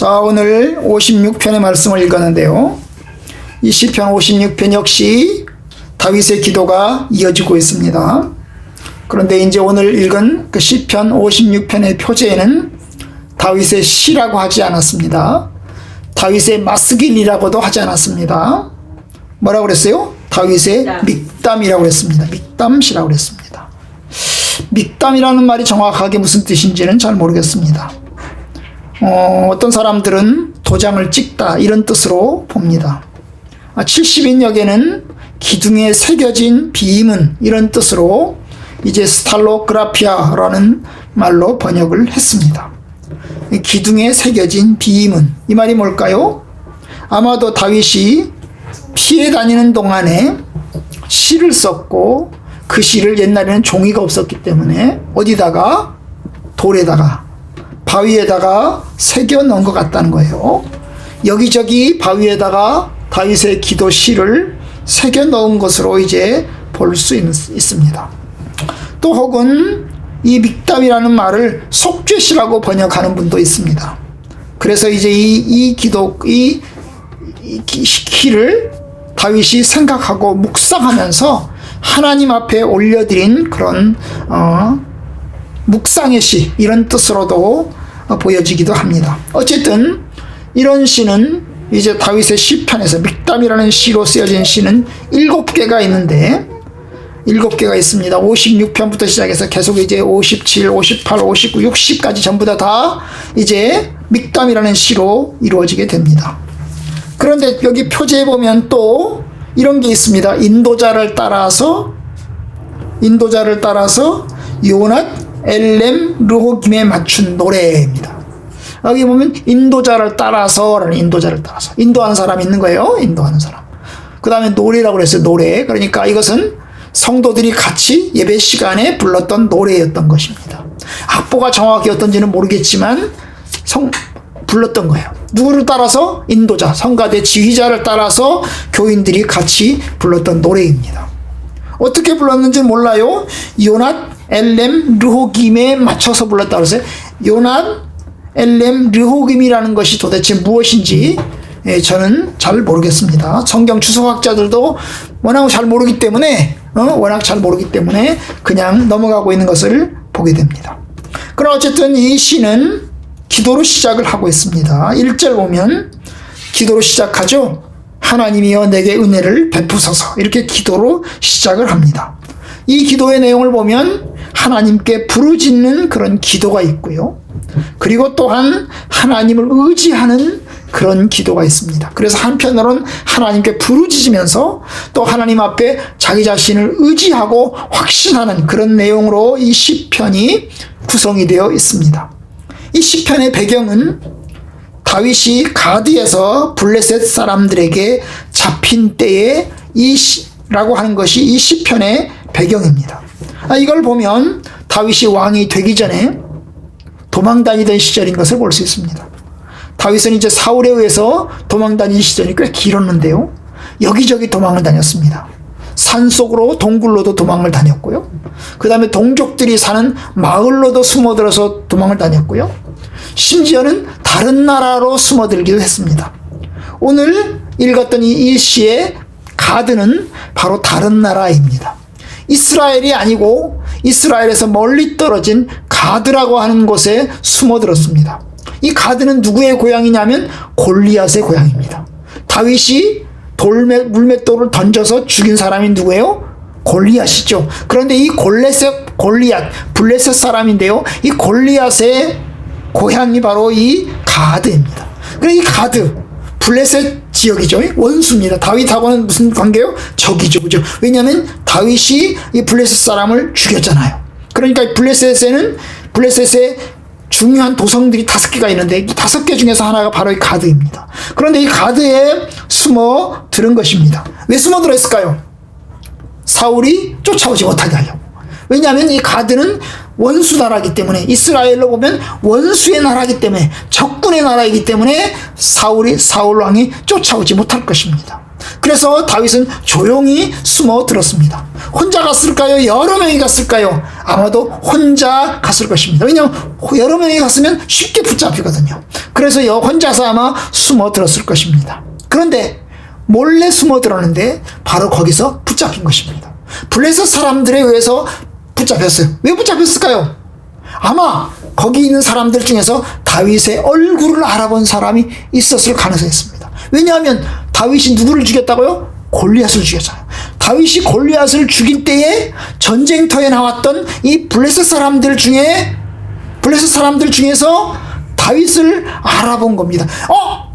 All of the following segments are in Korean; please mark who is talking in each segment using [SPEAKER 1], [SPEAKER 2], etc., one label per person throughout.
[SPEAKER 1] 자, 오늘 56편의 말씀을 읽었는데요. 이 시편 56편 역시 다윗의 기도가 이어지고 있습니다. 그런데 이제 오늘 읽은 그 시편 56편의 표제에는 다윗의 시라고 하지 않았습니다. 다윗의 마스길이라고도 하지 않았습니다. 뭐라고 그랬어요? 다윗의 믹담이라고 했습니다. 믹담시라고 그랬습니다. 믹담이라는 말이 정확하게 무슨 뜻인지는 잘 모르겠습니다. 어떤 사람들은 도장을 찍다 이런 뜻으로 봅니다. 70인역에는 기둥에 새겨진 비문 이런 뜻으로 이제 스탈로그라피아라는 말로 번역을 했습니다. 기둥에 새겨진 비문, 이 말이 뭘까요? 아마도 다윗이 피해 다니는 동안에 시를 썼고 그 시를 옛날에는 종이가 없었기 때문에 어디다가 돌에다가 바위에다가 새겨 넣은 것 같다는 거예요. 여기저기 바위에다가 다윗의 기도 시를 새겨 넣은 것으로 이제 볼 수 있습니다. 또 혹은 이 믹담이라는 말을 속죄시라고 번역하는 분도 있습니다. 그래서 이제 이 시를 다윗이 생각하고 묵상하면서 하나님 앞에 올려드린 그런 묵상의 시 이런 뜻으로도 보여지기도 합니다. 어쨌든 이런 시는 이제 다윗의 시편에서 믹담이라는 시로 쓰여진 시는 7개가 있는데 7개가 있습니다. 56편부터 시작해서 계속 이제 57, 58, 59, 60까지 전부 다 이제 믹담이라는 시로 이루어지게 됩니다. 그런데 여기 표제에 보면 또 이런 게 있습니다. 인도자를 따라서 요낫 엘렘 르호김에 맞춘 노래입니다. 여기 보면 인도자를 따라서라는 인도하는 사람 있는 거예요. 인도하는 사람. 그 다음에 노래라고 그랬어요. 노래. 그러니까 이것은 성도들이 같이 예배 시간에 불렀던 노래였던 것입니다. 악보가 정확히 어떤지는 모르겠지만 불렀던 거예요. 누구를 따라서? 인도자, 성가대 지휘자를 따라서 교인들이 같이 불렀던 노래입니다. 어떻게 불렀는지 몰라요. 요낫 엘렘 르호김에 맞춰서 불렀다고 그랬어요. 요낫 엘렘 르호김이라는 것이 도대체 무엇인지 저는 잘 모르겠습니다. 성경 주석학자들도 워낙 잘 모르기 때문에 그냥 넘어가고 있는 것을 보게 됩니다. 그러나 어쨌든 이 시는 기도로 시작을 하고 있습니다. 1절 보면 기도로 시작하죠. 하나님이여 내게 은혜를 베푸소서, 이렇게 기도로 시작을 합니다. 이 기도의 내용을 보면 하나님께 부르짖는 그런 기도가 있고요. 그리고 또한 하나님을 의지하는 그런 기도가 있습니다. 그래서 한편으로는 하나님께 부르짖으면서 또 하나님 앞에 자기 자신을 의지하고 확신하는 그런 내용으로 이 시편이 구성이 되어 있습니다. 이 시편의 배경은 다윗이 가드에서 블레셋 사람들에게 잡힌 때에 라고 하는 것이 이 시편의 배경입니다. 이걸 보면 다윗이 왕이 되기 전에 도망다니던 시절인 것을 볼 수 있습니다. 다윗은 이제 사울에 의해서 도망다닌 시절이 꽤 길었는데요. 여기저기 도망을 다녔습니다. 산속으로 동굴로도 도망을 다녔고요. 그 다음에 동족들이 사는 마을로도 숨어들어서 도망을 다녔고요. 심지어는 다른 나라로 숨어들기도 했습니다. 오늘 읽었던 이 시의 가드는 바로 다른 나라입니다. 이스라엘이 아니고 이스라엘에서 멀리 떨어진 가드라고 하는 곳에 숨어들었습니다. 이 가드는 누구의 고향이냐면 골리앗의 고향입니다. 다윗이 물맷돌을 던져서 죽인 사람이 누구예요? 골리앗이죠. 그런데 이 골리앗, 블레셋 사람인데요. 이 골리앗의 고향이 바로 이 가드입니다. 그래서 이 가드, 블레셋 지역이죠. 원수입니다. 다윗하고는 무슨 관계요? 적이죠. 그죠? 왜냐하면 다윗이 이 블레셋 사람을 죽였잖아요. 그러니까 블레셋의 중요한 도성들이 5개가 있는데 이 5개 중에서 하나가 바로 이 가드입니다. 그런데 이 가드에 숨어들은 것입니다. 왜 숨어들었을까요? 사울이 쫓아오지 못하게 하려고. 왜냐하면 이 가드는 원수 나라이기 때문에, 이스라엘로 보면 원수의 나라이기 때문에, 적군의 나라이기 때문에 사울 왕이 쫓아오지 못할 것입니다. 그래서 다윗은 조용히 숨어 들었습니다. 혼자 갔을까요? 여러 명이 갔을까요? 아마도 혼자 갔을 것입니다. 왜냐하면 여러 명이 갔으면 쉽게 붙잡히거든요. 그래서 혼자서 아마 숨어 들었을 것입니다. 그런데 몰래 숨어 들었는데 바로 거기서 붙잡힌 것입니다. 블레셋 사람들에 의해서 붙잡혔어요. 왜 붙잡혔을까요? 아마 거기 있는 사람들 중에서 다윗의 얼굴을 알아본 사람이 있었을 가능성이 있습니다. 왜냐하면 다윗이 누구를 죽였다고요? 골리앗을 죽였잖아요. 다윗이 골리앗을 죽일 때에 전쟁터에 나왔던 이 블레셋 사람들 중에서 다윗을 알아본 겁니다.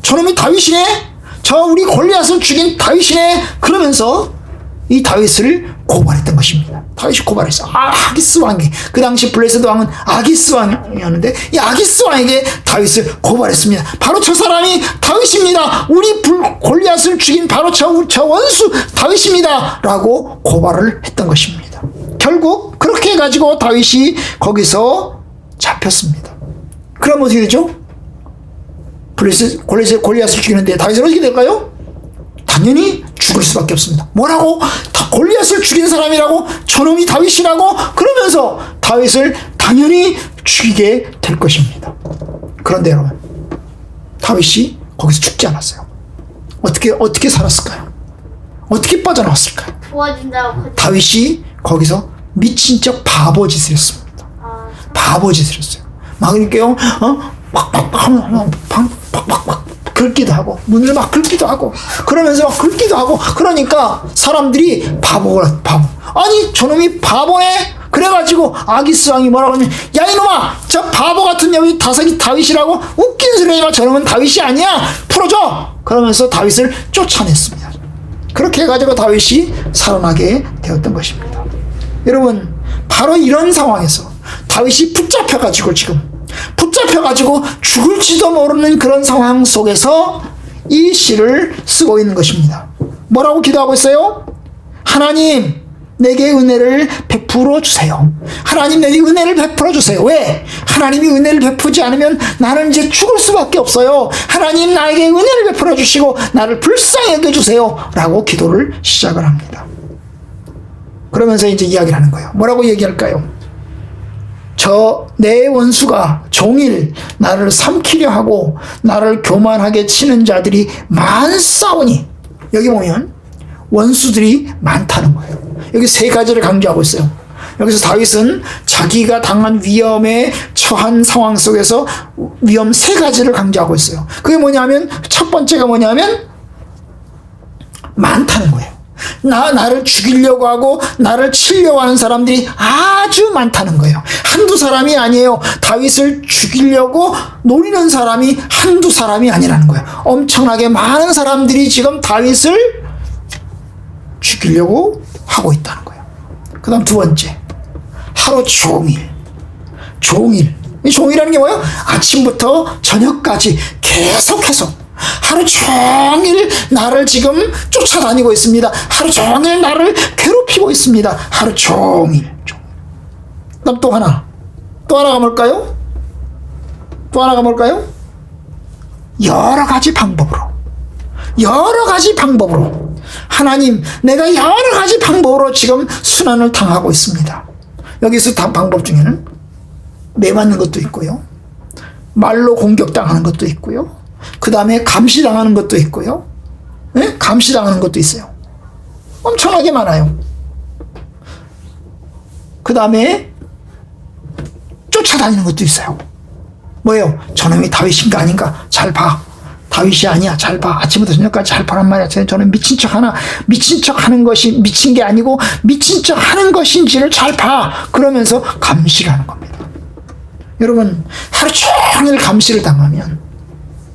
[SPEAKER 1] 저놈이 다윗이네? 저 우리 골리앗을 죽인 다윗이네? 그러면서 이 다윗을 고발했던 것입니다. 다윗이 고발했어요. 아기스 왕이, 그 당시 블레셋 왕은 아기스 왕이었는데 이 아기스 왕에게 다윗을 고발했습니다. 바로 저 사람이 다윗입니다. 우리 골리앗을 죽인 바로 저 원수 다윗입니다. 라고 고발을 했던 것입니다. 결국 그렇게 해가지고 다윗이 거기서 잡혔습니다. 그럼 어떻게 되죠? 골리앗을 죽이는데 다윗은 어떻게 될까요? 당연히 죽을 수밖에 없습니다. 뭐라고? 골리앗을 죽인 사람이라고? 저놈이 다윗이라고? 그러면서 다윗을 당연히 죽이게 될 것입니다. 그런데 여러분, 다윗이 거기서 죽지 않았어요. 어떻게 살았을까요? 어떻게 빠져나왔을까요? 다윗이 거기서 미친 척 바보짓을 했습니다. 바보짓을 했어요. 막 이렇게요, 막 긁기도 하고, 문을 막 긁기도 하고, 그러면서 막 긁기도 하고, 그러니까 사람들이 바보. 아니, 저놈이 바보네? 그래가지고 아기스 왕이 뭐라고 하면, 야, 이놈아! 저 바보 같은 여기 다섯이 다윗이라고? 웃긴 소리야, 저놈은 다윗이 아니야! 풀어줘! 그러면서 다윗을 쫓아냈습니다. 그렇게 해가지고 다윗이 살아나게 되었던 것입니다. 여러분, 바로 이런 상황에서 다윗이 붙잡혀가지고 죽을지도 모르는 그런 상황 속에서 이 시를 쓰고 있는 것입니다. 뭐라고 기도하고 있어요? 하나님, 내게 은혜를 베풀어 주세요. 하나님, 내게 은혜를 베풀어 주세요. 왜? 하나님이 은혜를 베푸지 않으면 나는 이제 죽을 수밖에 없어요. 하나님, 나에게 은혜를 베풀어 주시고 나를 불쌍히 여겨주세요. 라고 기도를 시작을 합니다. 그러면서 이제 이야기를 하는 거예요. 뭐라고 얘기할까요? 내 원수가 종일 나를 삼키려 하고 나를 교만하게 치는 자들이 많사오니, 여기 보면 원수들이 많다는 거예요. 여기 세 가지를 강조하고 있어요. 여기서 다윗은 자기가 당한 위험에 처한 상황 속에서 위험 세 가지를 강조하고 있어요. 그게 뭐냐면, 첫 번째가 뭐냐면 많다는 거예요. 나를 죽이려고 하고 나를 치려고 하는 사람들이 아주 많다는 거예요. 한두 사람이 아니에요. 다윗을 죽이려고 노리는 사람이 한두 사람이 아니라는 거예요. 엄청나게 많은 사람들이 지금 다윗을 죽이려고 하고 있다는 거예요. 그 다음 두 번째, 하루 종일. 이 종이라는 게 뭐예요? 아침부터 저녁까지 계속해서 하루 종일 나를 지금 쫓아다니고 있습니다. 하루 종일 나를 괴롭히고 있습니다. 하루 종일. 그다음 또 하나가 뭘까요? 여러 가지 방법으로 하나님, 내가 여러 가지 방법으로 지금 순환을 당하고 있습니다. 여기서 방법 중에는 매맞는 것도 있고요, 말로 공격당하는 것도 있고요, 그 다음에 감시당하는 것도 있고요. 네? 감시당하는 것도 있어요. 엄청나게 많아요. 그 다음에 쫓아다니는 것도 있어요. 뭐예요? 저놈이 다윗인가 아닌가? 잘 봐. 다윗이 아니야. 잘 봐. 아침부터 저녁까지 잘 봐란 말이야. 저는 미친 척 하는 것이 미친 게 아니고 미친 척 하는 것인지를 잘 봐. 그러면서 감시를 하는 겁니다. 여러분, 하루 종일 감시를 당하면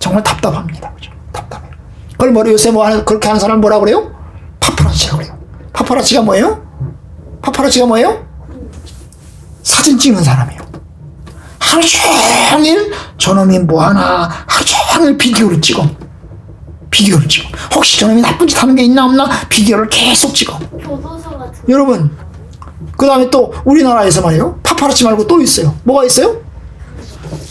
[SPEAKER 1] 정말 답답합니다. 그죠? 답답해요. 그걸 요새 그렇게 하는 사람을 뭐라고 그래요? 파파라치라고 그래요. 파파라치가 뭐예요? 사진 찍는 사람이에요. 하루 종일 저놈이 뭐하나 하루 종일 비디오를 찍어. 혹시 저놈이 나쁜 짓 하는 게 있나 없나 비디오를 계속 찍어. 여러분, 그 다음에 또 우리나라에서 말이에요, 파파라치 말고 또 있어요. 뭐가 있어요?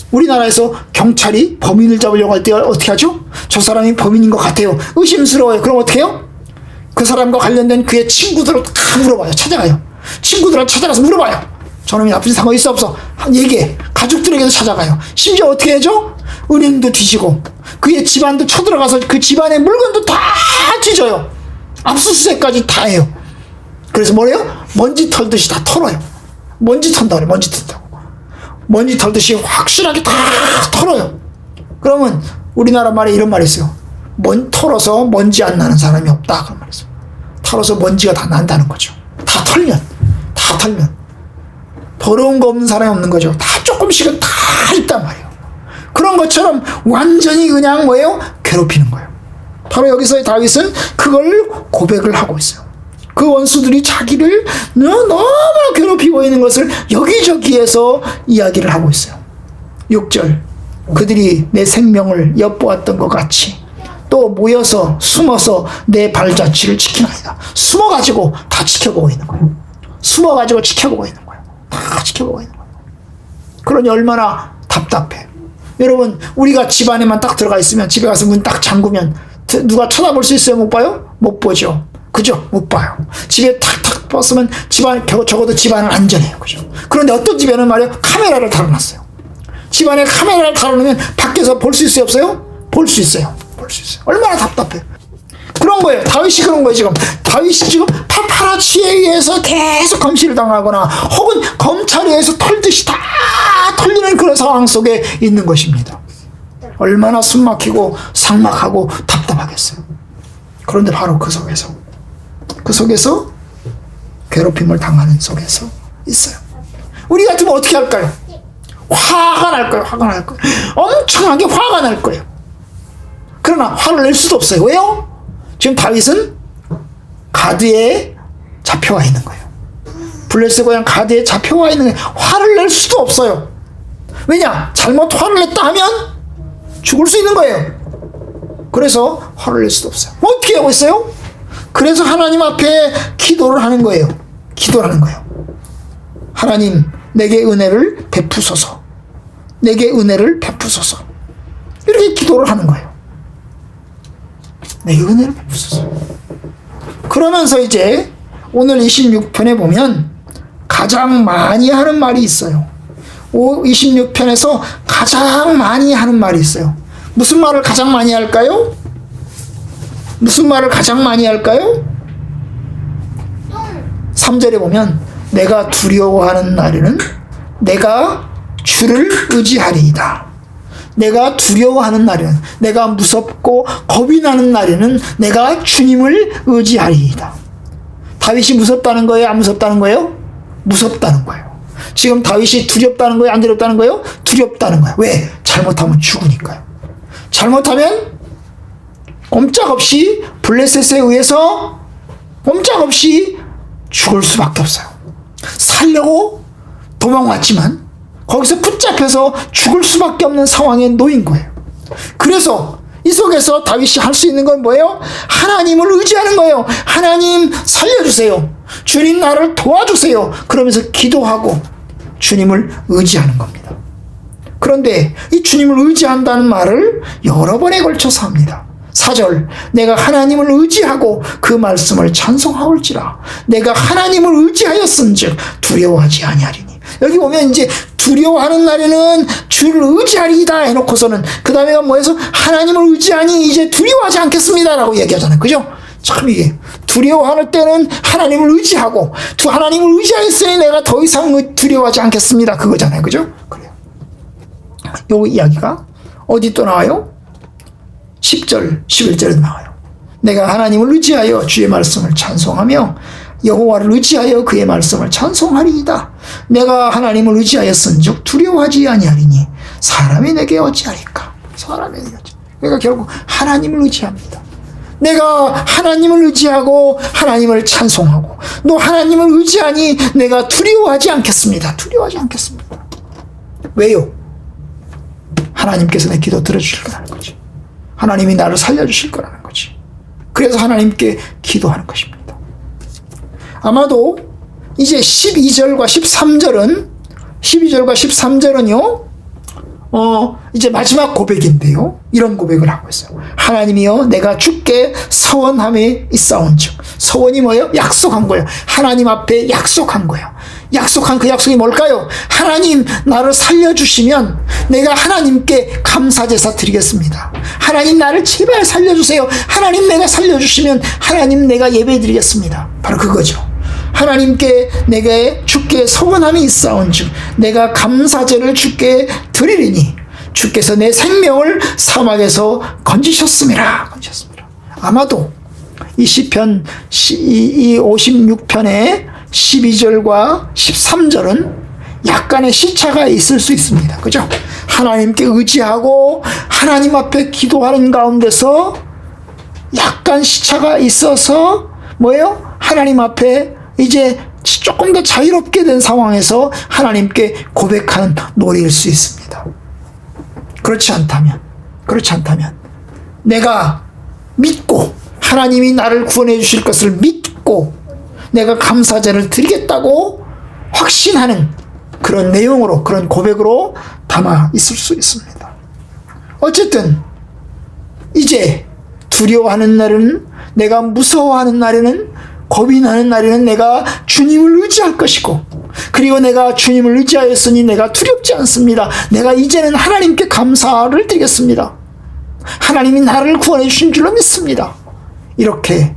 [SPEAKER 1] 우리나라에서 경찰이 범인을 잡으려고 할 때 어떻게 하죠? 저 사람이 범인인 것 같아요. 의심스러워요. 그럼 어떻게 해요? 그 사람과 관련된 그의 친구들을 다 물어봐요. 찾아가요. 친구들한테 찾아가서 물어봐요. 저놈이 나쁜 짓한 거 있어 없어? 얘기해. 가족들에게도 찾아가요. 심지어 어떻게 해줘? 은행도 뒤지고 그의 집안도 쳐들어가서 그 집안의 물건도 다 뒤져요. 압수수색까지 다 해요. 그래서 뭐래요? 먼지 털듯이 다 털어요. 먼지 턴다 그래. 먼지 턴다고. 먼지 털듯이 확실하게 다 털어요. 그러면 우리나라 말에 이런 말이 있어요. 털어서 먼지 안 나는 사람이 없다. 그런 말이 있어요. 털어서 먼지가 다 난다는 거죠. 다 털면. 더러운 거 없는 사람이 없는 거죠. 다 조금씩은 다 있단 말이에요. 그런 것처럼 완전히 그냥 뭐예요? 괴롭히는 거예요. 바로 여기서 다윗은 그걸 고백을 하고 있어요. 그 원수들이 자기를 너무 괴롭히고 있는 것을 여기저기에서 이야기를 하고 있어요. 6절 그들이 내 생명을 엿보았던 것 같이 또 모여서 숨어서 내 발자취를 지키나이다. 숨어가지고 다 지켜보고 있는 거예요. 숨어가지고 지켜보고 있는 거예요. 다 지켜보고 있는 거예요. 그러니 얼마나 답답해. 여러분 우리가 집 안에만 딱 들어가 있으면 집에 가서 문 딱 잠그면 누가 쳐다볼 수 있어요? 못 봐요? 못 보죠. 그죠? 못 봐요. 집에 탁탁 벗으면 집안 적어도 집안은 안전해요. 그죠? 그런데 어떤 집에는 말이에요 카메라를 달아놨어요. 집안에 카메라를 달아놓으면 밖에서 볼 수 있어요? 없어요? 볼 수 있어요. 볼 수 있어요. 얼마나 답답해. 그런 거예요. 다윗이 그런 거예요. 지금 다윗이 지금 파파라치에 의해서 계속 감시를 당하거나 혹은 검찰에 의해서 털듯이 다 털리는 그런 상황 속에 있는 것입니다. 얼마나 숨막히고 삭막하고 답답하겠어요. 그런데 바로 그 속에서 괴롭힘을 당하는 속에서 있어요. 우리 같으면 어떻게 할까요? 화가 날 거예요. 엄청나게 화가 날 거예요. 그러나 화를 낼 수도 없어요. 왜요? 지금 다윗은 가드에 잡혀와 있는 거예요. 블레셋 고향 가드에 잡혀와 있는 거예요. 화를 낼 수도 없어요. 왜냐? 잘못 화를 냈다 하면 죽을 수 있는 거예요. 그래서 화를 낼 수도 없어요. 어떻게 하고 있어요? 그래서 하나님 앞에 기도를 하는 거예요. 하나님 내게 은혜를 베푸소서. 이렇게 기도를 하는 거예요. 내게 은혜를 베푸소서. 그러면서 이제 오늘 26편에 보면 가장 많이 하는 말이 있어요. 26편에서 가장 많이 하는 말이 있어요. 무슨 말을 가장 많이 할까요? 3절에 보면 내가 두려워하는 날에는 내가 주를 의지하리이다. 내가 두려워하는 날에는, 내가 무섭고 겁이 나는 날에는 내가 주님을 의지하리이다. 다윗이 무섭다는 거예요? 안 무섭다는 거예요? 무섭다는 거예요. 지금 다윗이 두렵다는 거예요? 안 두렵다는 거예요? 두렵다는 거예요. 왜? 잘못하면 죽으니까요. 잘못하면 꼼짝없이 블레셋에 의해서 꼼짝없이 죽을 수밖에 없어요. 살려고 도망왔지만 거기서 붙잡혀서 죽을 수밖에 없는 상황에 놓인 거예요. 그래서 이 속에서 다윗이 할 수 있는 건 뭐예요? 하나님을 의지하는 거예요. 하나님 살려주세요. 주님 나를 도와주세요. 그러면서 기도하고 주님을 의지하는 겁니다. 그런데 이 주님을 의지한다는 말을 여러 번에 걸쳐서 합니다. 4절 내가 하나님을 의지하고 그 말씀을 찬송하올지라. 내가 하나님을 의지하였은즉 두려워하지 아니하리니. 여기 보면 이제 두려워하는 날에는 주를 의지하리이다 해놓고서는 그 다음에 뭐해서 하나님을 의지하니 이제 두려워하지 않겠습니다라고 얘기하잖아요. 그죠? 참 이게 두려워할 때는 하나님을 의지하고 하나님을 의지하였으니 내가 더 이상 두려워하지 않겠습니다. 그거잖아요. 그죠? 그래요. 요 이야기가 어디 또 나와요? 10절, 11절에 나와요. 내가 하나님을 의지하여 주의 말씀을 찬송하며 여호와를 의지하여 그의 말씀을 찬송하리이다. 내가 하나님을 의지하였은즉 두려워하지 아니하리니 사람이 내게 어찌하리까? 사람이 내게 어찌. 그러니까 결국 하나님을 의지합니다. 내가 하나님을 의지하고 하나님을 찬송하고 너 하나님을 의지하니 내가 두려워하지 않겠습니다. 두려워하지 않겠습니다. 왜요? 하나님께서 내 기도 들어주실 거라는 거지. 하나님이 나를 살려주실 거라는 거지. 그래서 하나님께 기도하는 것입니다. 아마도 이제 12절과 13절은요 이제 마지막 고백인데요. 이런 고백을 하고 있어요. 하나님이여 내가 주께 서원함에 있사온즉. 서원이 뭐예요? 약속한 거예요. 하나님 앞에 약속한 거예요. 약속한 그 약속이 뭘까요? 하나님 나를 살려주시면 내가 하나님께 감사제사 드리겠습니다. 하나님 나를 제발 살려주세요. 하나님 내가 살려주시면 하나님 내가 예배 드리겠습니다. 바로 그거죠. 하나님께 내가 주께 서원함이 있사온즉 내가 감사제를 주께 드리리니 주께서 내 생명을 사막에서 건지셨음이라. 아마도 이 시편 이 56편의 12절과 13절은 약간의 시차가 있을 수 있습니다. 그죠? 하나님께 의지하고 하나님 앞에 기도하는 가운데서 약간 시차가 있어서 뭐예요? 하나님 앞에 이제 조금 더 자유롭게 된 상황에서 하나님께 고백하는 노래일 수 있습니다. 그렇지 않다면 내가 믿고 하나님이 나를 구원해 주실 것을 믿고 내가 감사제를 드리겠다고 확신하는 그런 내용으로, 그런 고백으로 담아 있을 수 있습니다. 어쨌든 이제 두려워하는 날에는, 내가 무서워하는 날에는, 겁이 나는 날에는 내가 주님을 의지할 것이고, 그리고 내가 주님을 의지하였으니 내가 두렵지 않습니다. 내가 이제는 하나님께 감사를 드리겠습니다. 하나님이 나를 구원해 주신 줄로 믿습니다. 이렇게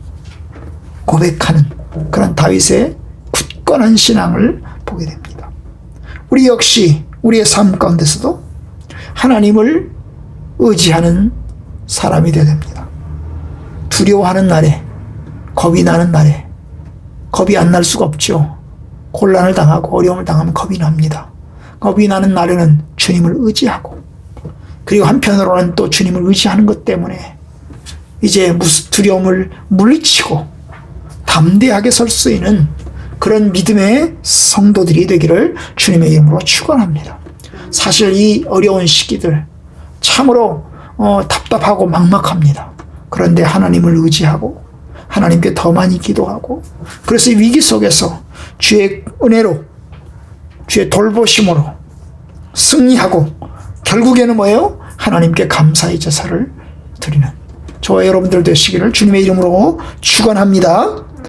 [SPEAKER 1] 고백하는 그런 다윗의 굳건한 신앙을 보게 됩니다. 우리 역시 우리의 삶 가운데서도 하나님을 의지하는 사람이 되어야 됩니다. 두려워하는 날에, 겁이 나는 날에, 겁이 안 날 수가 없죠. 곤란을 당하고 어려움을 당하면 겁이 납니다. 겁이 나는 날에는 주님을 의지하고, 그리고 한편으로는 또 주님을 의지하는 것 때문에 이제 두려움을 물리치고 담대하게 설 수 있는 그런 믿음의 성도들이 되기를 주님의 이름으로 축원합니다. 사실 이 어려운 시기들 참으로 답답하고 막막합니다. 그런데 하나님을 의지하고 하나님께 더 많이 기도하고, 그래서 이 위기 속에서 주의 은혜로, 주의 돌보심으로 승리하고 결국에는 뭐예요? 하나님께 감사의 제사를 드리는 저와 여러분들 되시기를 주님의 이름으로 축원합니다.